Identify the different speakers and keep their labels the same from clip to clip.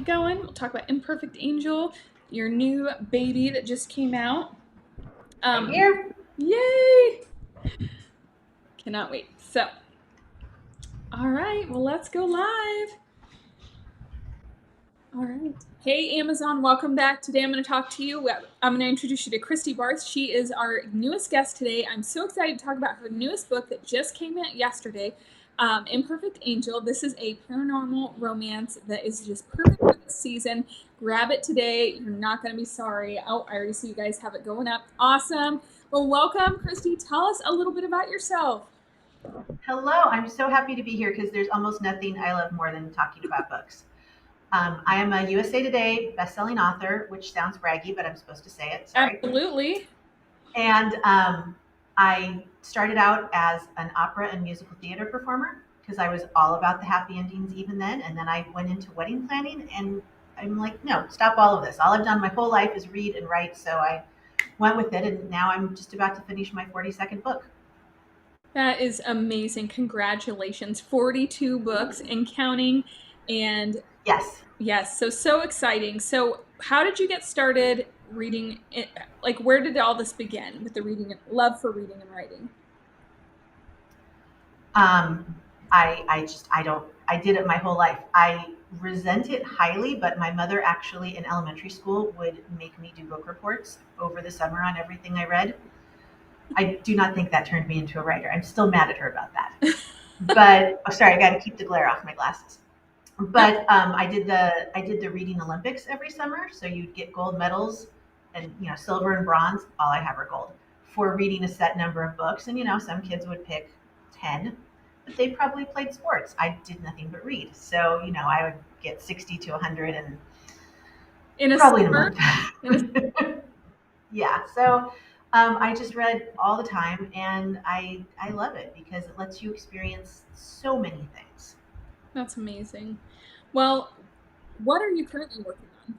Speaker 1: going. We'll talk about Imperfect Angel, your new baby that just came out.
Speaker 2: Right here.
Speaker 1: Yay! Cannot wait. So, all right, well, let's go live. All right. Hey, Amazon, welcome back. Today I'm going to talk to you. I'm going to introduce you to Christi Barth. She is our newest guest today. I'm so excited to talk about her newest book that just came out yesterday, Imperfect Angel. This is a paranormal romance that is just perfect for this season. Grab it today. You're not going to be sorry. Oh, I already see you guys have it going up. Awesome. Well, welcome, Christi. Tell us a little bit about yourself.
Speaker 2: Hello. I'm so happy to be here because there's almost nothing I love more than talking about books. I am a USA Today bestselling author, which sounds braggy, but I'm supposed to say it. Sorry.
Speaker 1: Absolutely.
Speaker 2: And I started out as an opera and musical theater performer because I was all about the happy endings even then. And then I went into wedding planning, and I'm like, no, stop all of this. All I've done my whole life is read and write. So I went with it, and now I'm just about to finish my 42nd book.
Speaker 1: That is amazing. Congratulations. 42 books and counting. And
Speaker 2: Yes.
Speaker 1: yes, so exciting. So, how did you get started reading it? Like, where did all this begin with the reading, love for reading and writing?
Speaker 2: I did it my whole life. I resent it highly, but my mother actually in elementary school would make me do book reports over the summer on everything I read. I do not think that turned me into a writer. I'm still mad at her about that. But oh, sorry, I got to keep the glare off my glasses. But I did the reading Olympics every summer, so you'd get gold medals, and silver and bronze. All I have are gold for reading a set number of books. And some kids would pick 10, but they probably played sports. I did nothing but read, so I would get 60 to 100, and
Speaker 1: In a
Speaker 2: probably in a
Speaker 1: summer?
Speaker 2: month. Yeah, so I just read all the time, and I love it because it lets you experience so many things.
Speaker 1: That's amazing. Well, what are you currently working on?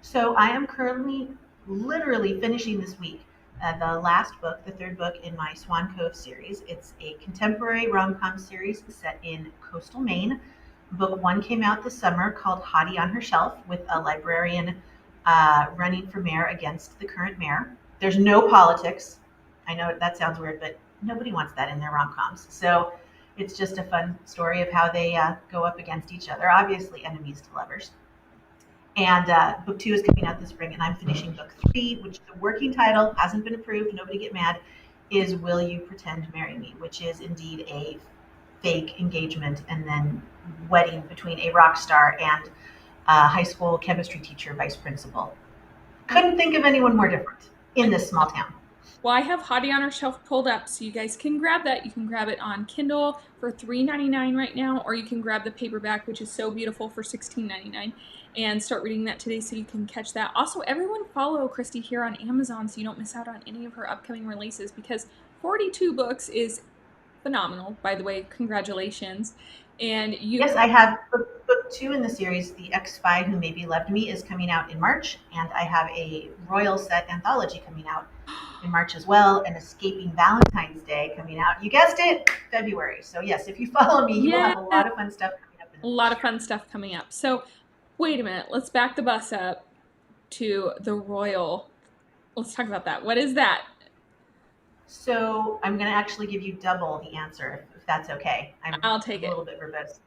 Speaker 2: So I am currently literally finishing this week the last book, the third book in my Swan Cove series. It's a contemporary rom-com series set in coastal Maine. Book one came out this summer called Hottie on Her Shelf, with a librarian running for mayor against the current mayor. There's no politics. I know that sounds weird, but nobody wants that in their rom-coms. So it's just a fun story of how they go up against each other, obviously enemies to lovers. And book two is coming out this spring, and I'm finishing book three, which the working title hasn't been approved. Nobody get mad. Is Will You Pretend to Marry Me, which is indeed a fake engagement and then wedding between a rock star and a high school chemistry teacher, vice principal. Couldn't think of anyone more different in this small town.
Speaker 1: Well, I have Hottie on Her Shelf pulled up, so you guys can grab that. You can grab it on Kindle for $3.99 right now, or you can grab the paperback, which is so beautiful, for $16.99, and start reading that today so you can catch that. Also, everyone follow Christi here on Amazon so you don't miss out on any of her upcoming releases, because 42 books is phenomenal. By the way, congratulations. And
Speaker 2: Yes, I have book two in the series, The Ex Spy Who Maybe Loved Me, is coming out in March, and I have a Royal Set anthology coming out in March as well, and Escaping Valentine's Day coming out. You guessed it, February. So yes, if you follow me, you will have a lot of fun stuff coming up.
Speaker 1: A lot of fun stuff coming up. So wait a minute, let's back the bus up to the Royal. Let's talk about that. What is that?
Speaker 2: So I'm going to actually give you double the answer, if that's okay.
Speaker 1: I'll take
Speaker 2: a
Speaker 1: it.
Speaker 2: little bit verbose.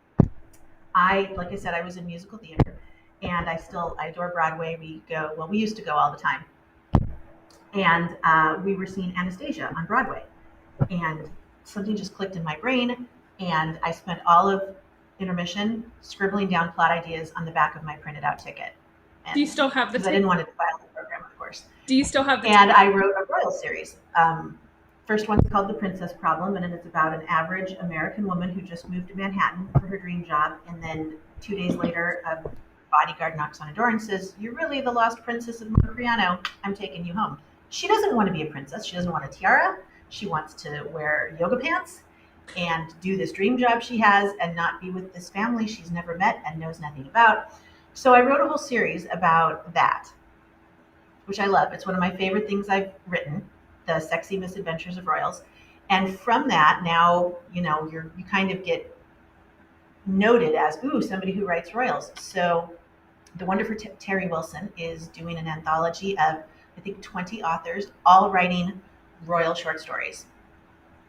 Speaker 2: Like I said, I was in musical theater, and I adore Broadway. We used to go all the time. And we were seeing Anastasia on Broadway. And something just clicked in my brain, and I spent all of intermission scribbling down plot ideas on the back of my printed out ticket.
Speaker 1: Do you still have the
Speaker 2: Because I didn't want to defile the program, of course.
Speaker 1: Do you still have the
Speaker 2: And I wrote a royal series. First one's called The Princess Problem, and it's about an average American woman who just moved to Manhattan for her dream job, and then 2 days later, a bodyguard knocks on a door and says, "You're really the lost princess of Moncriano. I'm taking you home." She doesn't want to be a princess. She doesn't want a tiara. She wants to wear yoga pants and do this dream job she has and not be with this family she's never met and knows nothing about. So I wrote a whole series about that, which I love. It's one of my favorite things I've written, The Sexy Misadventures of Royals. And from that, now, you kind of get noted as, ooh, somebody who writes royals. So the wonderful Terry Wilson is doing an anthology of, I think, 20 authors, all writing royal short stories.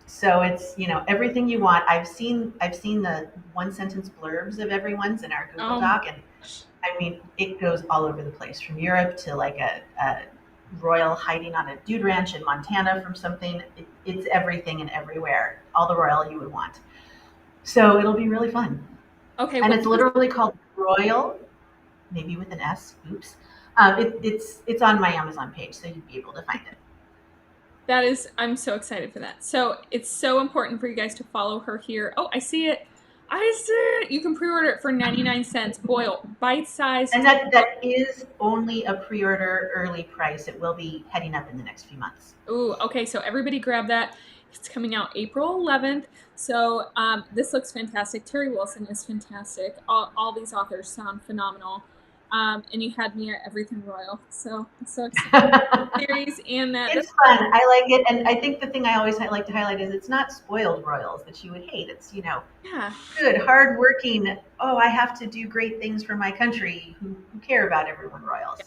Speaker 2: So it's, everything you want. I've seen the one sentence blurbs of everyone's in our Google
Speaker 1: Oh my
Speaker 2: Doc, and
Speaker 1: gosh.
Speaker 2: I mean, it goes all over the place, from Europe to like a royal hiding on a dude ranch in Montana from something. It's everything and everywhere, all the royal you would want. So it'll be really fun.
Speaker 1: Okay,
Speaker 2: And
Speaker 1: what
Speaker 2: it's literally called Royal, maybe with an S. Oops. It's on my Amazon page, so you'd be able to find it.
Speaker 1: that is, I'm so excited for that. So it's so important for you guys to follow her here. Oh, I see it. I see it. You can pre-order it for 99 cents. Boyle, bite-sized.
Speaker 2: And that is only a pre-order early price. It will be heading up in the next few months.
Speaker 1: Ooh, okay, so everybody grab that. It's coming out April 11th. So this looks fantastic. Terry Wilson is fantastic. All these authors sound phenomenal. And you had me at Everything Royal. So I'm so excited. Series and that.
Speaker 2: It's fun. I like it, and I think the thing I always like to highlight is it's not spoiled royals that you would hate. It's
Speaker 1: Yeah,
Speaker 2: good, hardworking. Oh, I have to do great things for my country. Who care about everyone royals?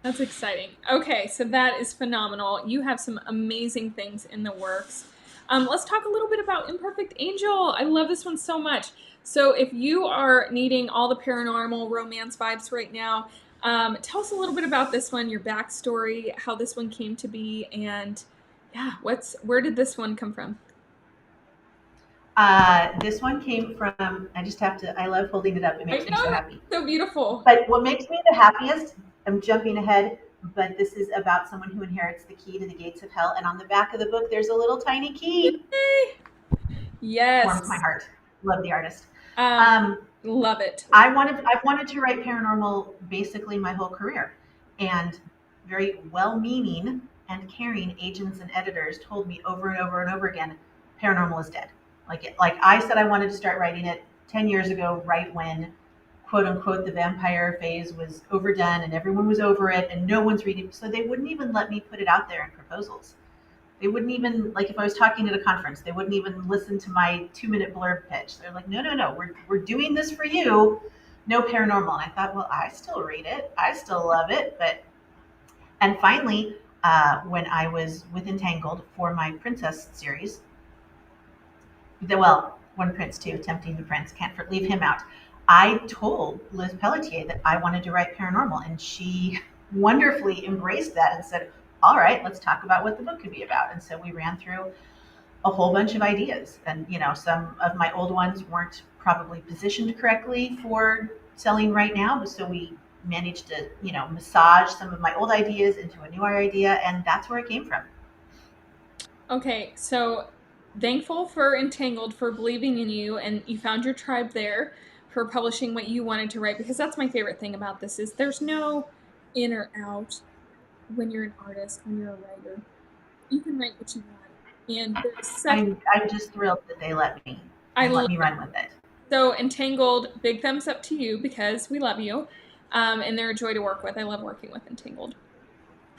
Speaker 1: that's exciting. Okay, so that is phenomenal. You have some amazing things in the works. Let's talk a little bit about Imperfect Angel. I love this one so much. So, if you are needing all the paranormal romance vibes right now, tell us a little bit about this one, your backstory, how this one came to be, and yeah, where did this one come from?
Speaker 2: This one came from. I just have to. I love holding it up. It
Speaker 1: I
Speaker 2: makes me so
Speaker 1: know it's
Speaker 2: happy.
Speaker 1: so beautiful.
Speaker 2: But what makes me the happiest? I'm jumping ahead, but this is about someone who inherits the key to the gates of hell. And on the back of the book, there's a little tiny key.
Speaker 1: Yay!
Speaker 2: Warms my
Speaker 1: Yes,
Speaker 2: heart. Love the artist.
Speaker 1: um,
Speaker 2: Um,
Speaker 1: love it.
Speaker 2: I've wanted to write paranormal basically my whole career, and very well-meaning and caring agents and editors told me over and over and over again, paranormal is dead. Like I said, I wanted to start writing it 10 years ago, right when quote unquote the vampire phase was overdone and everyone was over it and no one's reading. So they wouldn't even let me put it out there in proposals. They wouldn't even, like, if I was talking at a conference, they wouldn't even listen to my 2 minute blurb pitch. They're like, no, no, no, we're doing this for you. No paranormal. And I thought, well, I still read it. I still love it. And finally, when I was with Entangled for my Princess series, well, One Prince 2, Tempting the Prince, can't leave him out. I told Liz Pelletier that I wanted to write paranormal, and she wonderfully embraced that and said, all right, let's talk about what the book could be about. And so we ran through a whole bunch of ideas. And, some of my old ones weren't probably positioned correctly for selling right now. So we managed to, massage some of my old ideas into a newer idea. And that's where it came from.
Speaker 1: Okay, so thankful for Entangled for believing in you and you found your tribe there for publishing what you wanted to write because that's my favorite thing about this is there's no in or out when you're an artist, when you're a writer. You can write what you want. And there's such
Speaker 2: I'm just thrilled that they let me
Speaker 1: I
Speaker 2: and let
Speaker 1: love
Speaker 2: me run with it.
Speaker 1: so Entangled, big thumbs up to you because we love you. And they're a joy to work with. I love working with Entangled.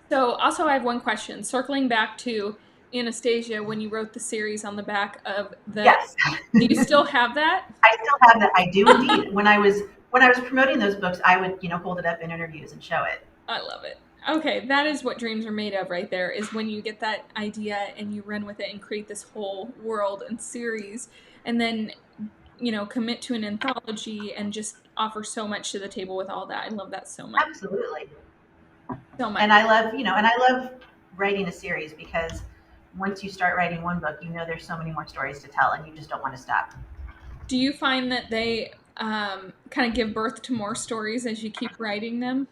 Speaker 1: So, also, I have one question. Circling back to Anastasia, when you wrote the series on the back of the,
Speaker 2: Yes,
Speaker 1: do you still have that?
Speaker 2: I still have that. I do indeed. When I was promoting those books, I would hold it up in interviews and show it.
Speaker 1: I love it. Okay, that is what dreams are made of right there, is when you get that idea and you run with it and create this whole world and series, and then, commit to an anthology and just offer so much to the table with all that. I love that so much.
Speaker 2: Absolutely.
Speaker 1: So much.
Speaker 2: And I love writing a series because once you start writing one book, there's so many more stories to tell, and you just don't want to stop.
Speaker 1: Do you find that they kind of give birth to more stories as you keep writing them?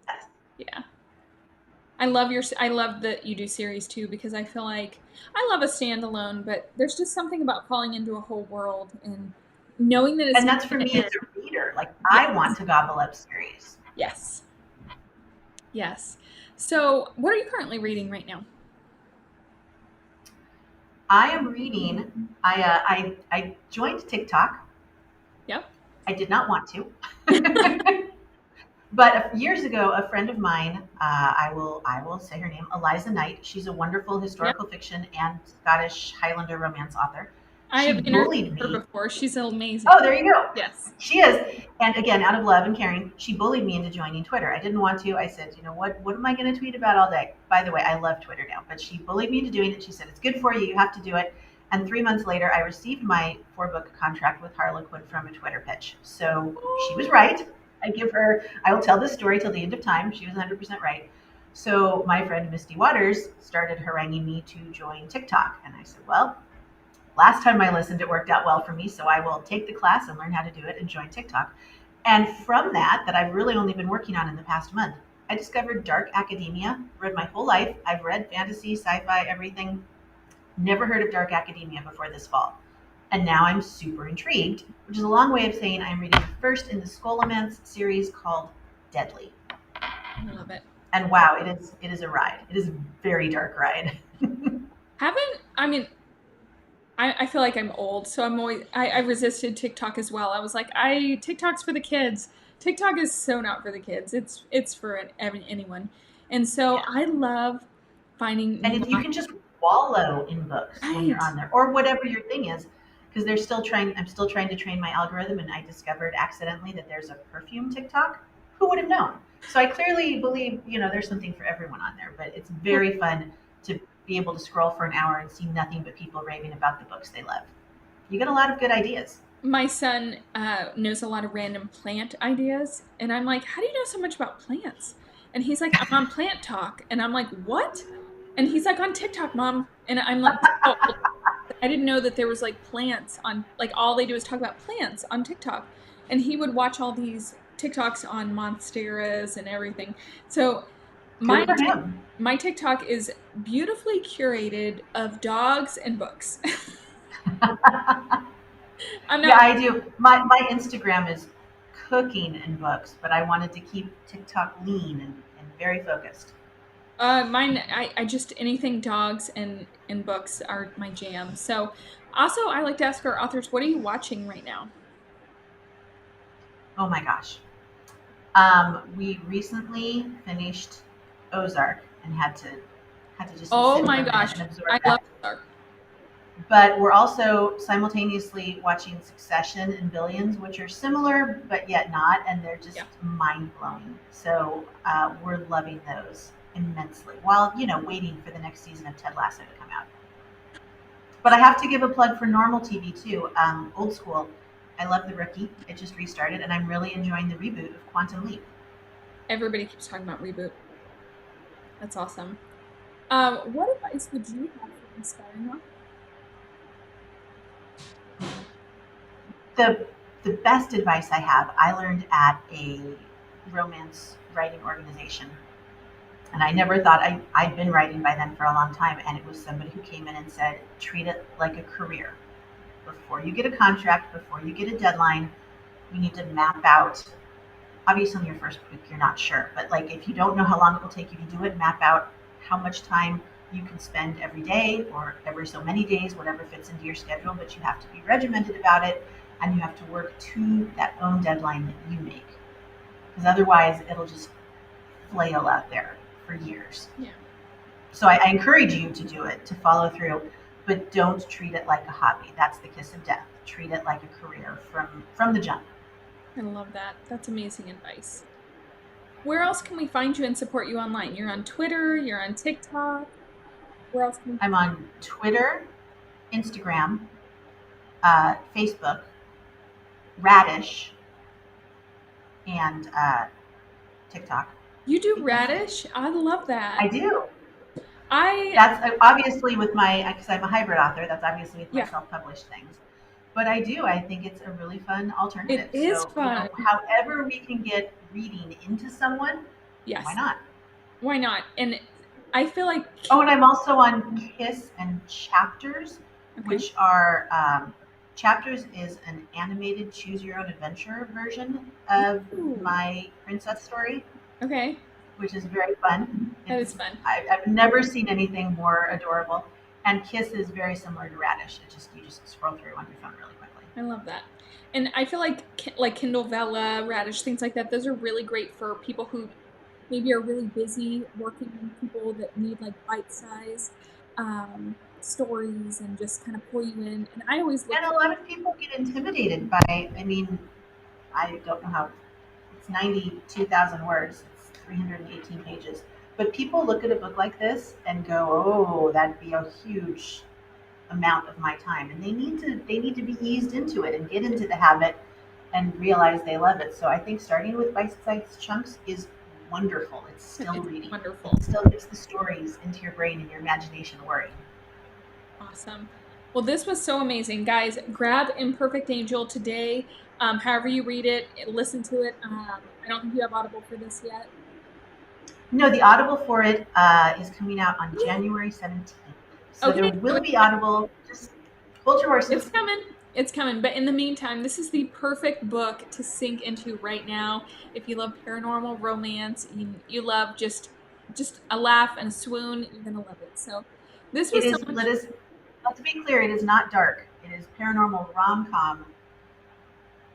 Speaker 2: Yes.
Speaker 1: Yeah. I love that you do series too because I feel like I love a standalone, but there's just something about falling into a whole world and knowing that it's
Speaker 2: And that's for
Speaker 1: gonna
Speaker 2: me as
Speaker 1: end.
Speaker 2: a reader. Like, I
Speaker 1: Yes.
Speaker 2: want to gobble up series.
Speaker 1: Yes. Yes. So, what are you currently reading right now?
Speaker 2: I am reading. I joined TikTok.
Speaker 1: Yep.
Speaker 2: I did not want to. But years ago, a friend of mine, I will say her name, Eliza Knight. She's a wonderful
Speaker 1: Yep.
Speaker 2: historical fiction and Scottish Highlander romance author.
Speaker 1: I have
Speaker 2: She
Speaker 1: interviewed
Speaker 2: bullied
Speaker 1: her
Speaker 2: me.
Speaker 1: before. She's amazing.
Speaker 2: Oh, there you go.
Speaker 1: Yes.
Speaker 2: She is. And again, out of love and caring, she bullied me into joining Twitter. I didn't want to. I said, you know what am I going to tweet about all day? By the way, I love Twitter now, but she bullied me into doing it. She said, it's good for you. You have to do it. And 3 months later, I received my 4-book contract with Harlequin from a Twitter pitch. So she was right. I will tell this story till the end of time. She was 100% right. So my friend Misty Waters started haranguing me to join TikTok. And I said, well, last time I listened, it worked out well for me. So I will take the class and learn how to do it and join TikTok. And from that I've really only been working on in the past month, I discovered dark academia. Read my whole life. I've read fantasy, sci-fi, everything. Never heard of dark academia before this fall. And now I'm super intrigued, which is a long way of saying I'm reading the first in the Scholomance series called Deadly.
Speaker 1: I love it.
Speaker 2: And wow, it is a ride. It is a very dark ride.
Speaker 1: I mean, I feel like I'm old, so I resisted TikTok as well. I was like, TikTok's for the kids. TikTok is so not for the kids. It's for anyone. And so
Speaker 2: Yeah.
Speaker 1: I love finding
Speaker 2: And you can just wallow in books when you're
Speaker 1: right.
Speaker 2: on there, or whatever your thing is, because I'm still trying to train my algorithm, and I discovered accidentally that there's a perfume TikTok. Who would have known? So I clearly believe, there's something for everyone on there, but it's very fun to be able to scroll for an hour and see nothing but people raving about the books they love. You get a lot of good ideas.
Speaker 1: My son knows a lot of random plant ideas, and I'm like, how do you know so much about plants? And he's like, I'm on Plant Talk, and I'm like, what? And he's like, on TikTok, Mom, and I'm like, oh, I didn't know that there was like plants on, like all they do is talk about plants on TikTok, and he would watch all these TikToks on monsteras and everything. So my
Speaker 2: Good for him.
Speaker 1: my TikTok is beautifully curated of dogs and books. I'm
Speaker 2: Yeah,
Speaker 1: not
Speaker 2: I do. My Instagram is cooking and books, but I wanted to keep TikTok lean and very focused.
Speaker 1: Mine, I just anything dogs and books are my jam. So, also, I like to ask our authors, what are you watching right now?
Speaker 2: Oh my gosh. We recently finished Ozark and had to just
Speaker 1: Oh
Speaker 2: sit for
Speaker 1: my
Speaker 2: a minute
Speaker 1: gosh,
Speaker 2: and absorb
Speaker 1: I love
Speaker 2: that.
Speaker 1: Ozark.
Speaker 2: But we're also simultaneously watching Succession and Billions, which are similar but yet not, and they're just
Speaker 1: Yeah,
Speaker 2: mind blowing. So we're loving those immensely, while waiting for the next season of Ted Lasso to come out. But I have to give a plug for normal TV too. Old school. I love The Rookie. It just restarted, and I'm really enjoying the reboot of Quantum Leap.
Speaker 1: everybody keeps talking about reboot. That's awesome. What advice would you have for inspiring authors?
Speaker 2: The the best advice I have, I learned at a romance writing organization, and I never thought I'd been writing by then for a long time. And it was somebody who came in and said, treat it like a career. Before you get a contract, before you get a deadline, you need to map out. Obviously, in your first week, you're not sure, but like if you don't know how long it will take you to do it, map out how much time you can spend every day or every so many days, whatever fits into your schedule. But you have to be regimented about it, and you have to work to that own deadline that you make, because otherwise, it'll just flail out there for years.
Speaker 1: Yeah,
Speaker 2: So I encourage you to do it, to follow through, but don't treat it like a hobby. That's the kiss of death. Treat it like a career from the jump.
Speaker 1: I love that. That's amazing advice. Where else can we find you and support you online? You're on Twitter, you're on TikTok. Where else can we
Speaker 2: I'm on Twitter, Instagram, Facebook, Radish, and TikTok.
Speaker 1: You
Speaker 2: I
Speaker 1: do
Speaker 2: think that's it.
Speaker 1: Radish? I love
Speaker 2: I
Speaker 1: that.
Speaker 2: do.
Speaker 1: I
Speaker 2: That's obviously with because I'm a hybrid author. That's obviously with my
Speaker 1: yeah,
Speaker 2: self-published things. But I do. I think it's a really fun
Speaker 1: it
Speaker 2: alternative.
Speaker 1: is
Speaker 2: So
Speaker 1: fun.
Speaker 2: however we can get reading into someone, why
Speaker 1: Yes.
Speaker 2: not?
Speaker 1: Why not? And I feel like
Speaker 2: Oh, and I'm also on Kiss and Chapters,
Speaker 1: okay.
Speaker 2: which are Chapters is an animated choose your own adventure version of
Speaker 1: Ooh.
Speaker 2: my princess story,
Speaker 1: Okay.
Speaker 2: which is very fun.
Speaker 1: That is fun.
Speaker 2: I've never seen anything more adorable. And Kiss is very similar to Radish. You just scroll through on your phone really quickly.
Speaker 1: I love that. And I feel like Kindle Vella, Radish, things like that, those are really great for people who maybe are really busy working, people that need like bite size. stories and just kind of pull you in. And I always look
Speaker 2: And a
Speaker 1: for,
Speaker 2: lot of people get intimidated by, I mean, I don't know how, it's 92,000 words, it's 318 pages. But people look at a book like this and go, oh, that'd be a huge amount of my time. And they need to be eased into it and get into the habit and realize they love it. So I think starting with bite-sized chunks is wonderful. It's still
Speaker 1: it's
Speaker 2: reading.
Speaker 1: wonderful.
Speaker 2: It still gets the stories into your brain and your imagination working.
Speaker 1: Awesome. Well, this was so amazing. Guys, grab Imperfect Angel today. However you read it, listen to it. I don't think you have Audible for this yet.
Speaker 2: No, the Audible for it is coming out on January 17th. So there
Speaker 1: Okay, so
Speaker 2: will be Audible. Just hold your
Speaker 1: it's
Speaker 2: horses.
Speaker 1: coming. It's coming. But in the meantime, this is the perfect book to sink into right now. If you love paranormal romance, you love just a laugh and a swoon, you're gonna love it. So this
Speaker 2: It
Speaker 1: was so
Speaker 2: is,
Speaker 1: much.
Speaker 2: let's be clear, it is not dark. It is paranormal rom-com.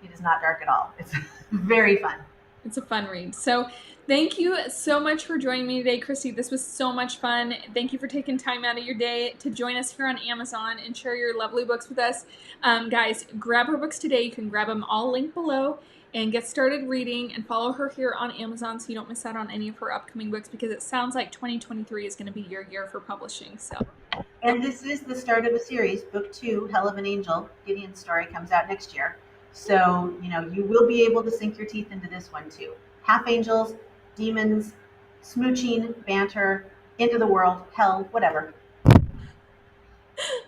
Speaker 2: It is not dark at all. It's very fun.
Speaker 1: It's a fun read. So thank you so much for joining me today, Christy. This was so much fun. Thank you for taking time out of your day to join us here on Amazon and share your lovely books with us. Guys, grab her books today. You can grab them all linked below and get started reading, and follow her here on Amazon so you don't miss out on any of her upcoming books, because it sounds like 2023 is going to be your year for publishing. So
Speaker 2: And this is the start of a series. Book 2, Hell of an Angel, Gideon's story, comes out next year. So, you will be able to sink your teeth into this one too. Half angels, demons, smooching, banter, into the world, hell, whatever.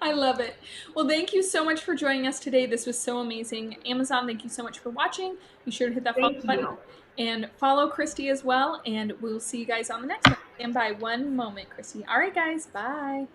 Speaker 1: I love it. Well, thank you so much for joining us today. This was so amazing. Amazon, thank you so much for watching. Be sure to hit that follow
Speaker 2: Thank
Speaker 1: button
Speaker 2: you.
Speaker 1: and follow Christy as well. And we'll see you guys on the next one. Stand by one moment, Christy. All right, guys. Bye.